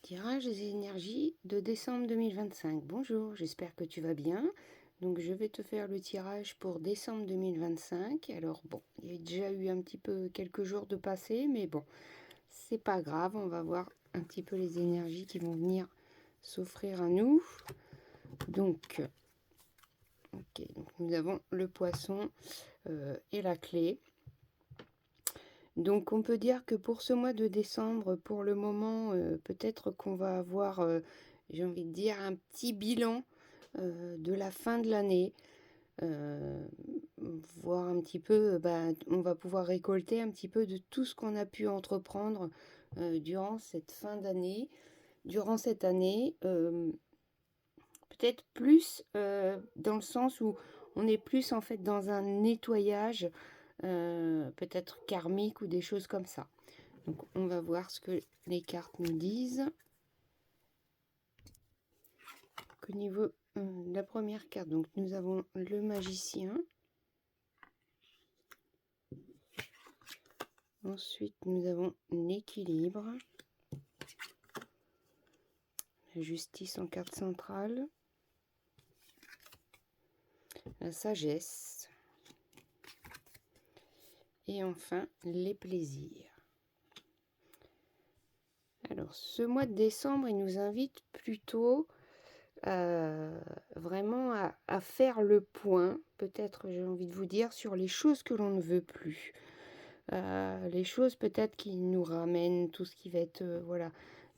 Tirage des énergies de décembre 2025. Bonjour, j'espère que tu vas bien. Donc je vais te faire le tirage pour décembre 2025. Alors bon, il y a déjà eu un petit peu quelques jours de passé, mais bon, c'est pas grave. On va voir un petit peu les énergies qui vont venir s'offrir à nous. Donc, donc nous avons le poisson et la clé. Donc on peut dire que pour ce mois de décembre, pour le moment, peut-être qu'on va avoir, j'ai envie de dire, un petit bilan de la fin de l'année. Heu, Voir un petit peu, on va pouvoir récolter un petit peu de tout ce qu'on a pu entreprendre, durant cette fin d'année. Durant cette année, peut-être plus, dans le sens où on est plus en fait dans un nettoyage, peut-être karmique ou des choses comme ça. Donc on va voir ce que les cartes nous disent. Au niveau de la première carte, donc nous avons le magicien. Ensuite, nous avons l'équilibre. La justice en carte centrale. La sagesse. Et enfin, les plaisirs. Alors, ce mois de décembre, il nous invite plutôt vraiment à faire le point, peut-être j'ai envie de vous dire, sur les choses que l'on ne veut plus. Les choses peut-être qui nous ramènent tout ce qui va être voilà,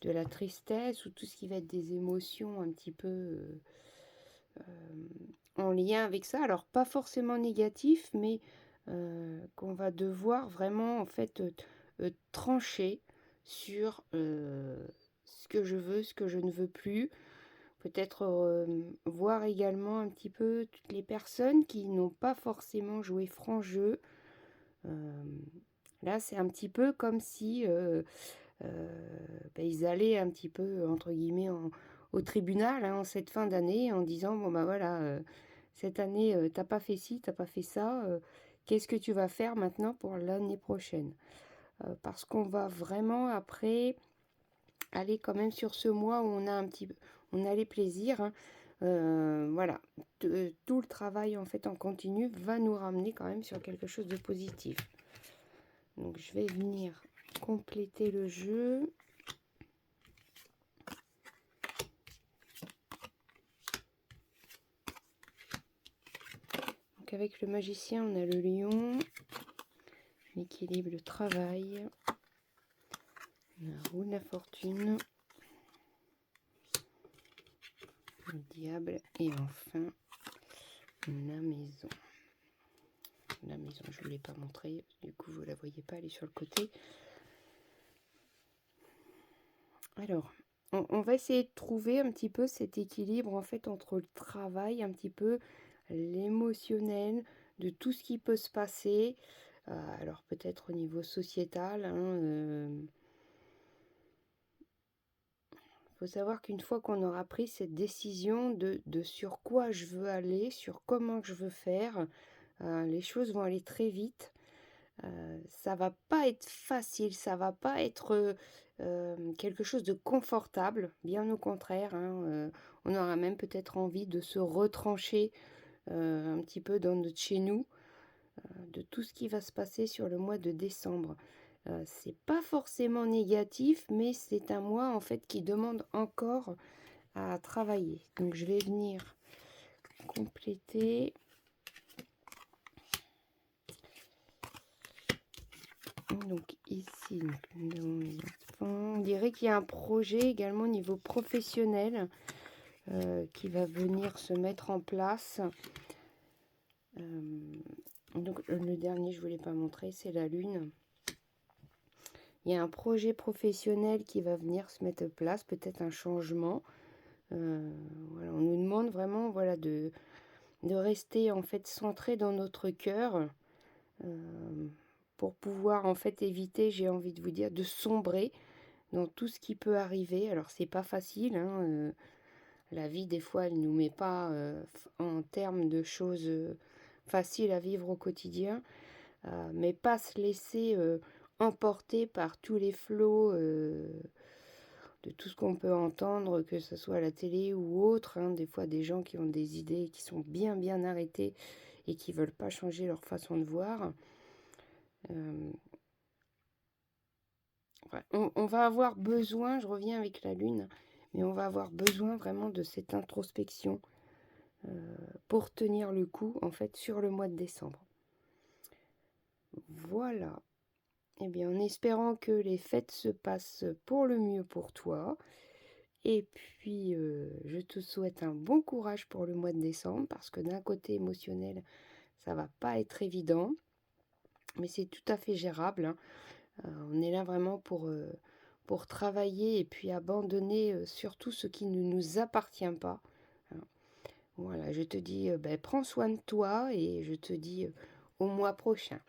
de la tristesse ou tout ce qui va être des émotions un petit peu en lien avec ça. Alors pas forcément négatif, mais qu'on va devoir vraiment en fait trancher sur ce que je veux, ce que je ne veux plus. Peut-être voir également un petit peu toutes les personnes qui n'ont pas forcément joué franc jeu. Là, c'est un petit peu comme si ils allaient un petit peu, entre guillemets, au tribunal en cette fin d'année en disant, bon, bah voilà, cette année, t'as pas fait ci, t'as pas fait ça, qu'est-ce que tu vas faire maintenant pour l'année prochaine? Parce qu'on va vraiment après aller quand même sur ce mois où on a un petit peu, on a les plaisirs, hein. Voilà, tout le travail en fait en continu va nous ramener quand même sur quelque chose de positif. Donc je vais venir compléter le jeu. Donc avec le magicien, on a le lion, l'équilibre, le travail, la roue de la fortune, le diable et enfin la maison. La maison, je ne vous l'ai pas montré, du coup vous ne la voyez pas, elle est sur le côté. Alors, on va essayer de trouver un petit peu cet équilibre en fait entre le travail, un petit peu l'émotionnel, de tout ce qui peut se passer. Alors peut-être au niveau sociétal, hein, faut savoir qu'une fois qu'on aura pris cette décision de sur quoi je veux aller, sur comment je veux faire, les choses vont aller très vite. Ça va pas être facile, ça va pas être quelque chose de confortable, bien au contraire, hein, on aura même peut-être envie de se retrancher un petit peu dans notre chez nous, de tout ce qui va se passer sur le mois de décembre. C'est pas forcément négatif, mais c'est un mois en fait qui demande encore à travailler. Donc je vais venir compléter. Donc ici, on dirait qu'il y a un projet également au niveau professionnel qui va venir se mettre en place. Donc le dernier, je ne vous l'ai pas montré, c'est la lune. Il y a un projet professionnel qui va venir se mettre en place, peut-être un changement. Voilà, on nous demande vraiment voilà, de rester en fait centré dans notre cœur pour pouvoir en fait éviter, j'ai envie de vous dire, de sombrer dans tout ce qui peut arriver. Alors c'est pas facile, hein, la vie des fois elle nous met pas en termes de choses faciles à vivre au quotidien, mais pas se laisser emporter par tous les flots de tout ce qu'on peut entendre, que ce soit à la télé ou autre, hein. Des fois, des gens qui ont des idées qui sont bien, bien arrêtées et qui veulent pas changer leur façon de voir. Hem, ouais, on va avoir besoin, je reviens avec la lune, mais on va avoir besoin vraiment de cette introspection, pour tenir le coup, en fait, sur le mois de décembre. Voilà. Eh bien, en espérant que les fêtes se passent pour le mieux pour toi. Et puis, je te souhaite un bon courage pour le mois de décembre parce que d'un côté émotionnel, ça va pas être évident, mais c'est tout à fait gérable, hein. On est là vraiment pour travailler et puis abandonner, surtout ce qui ne nous appartient pas, hein. Voilà, je te dis, prends soin de toi et je te dis, au mois prochain.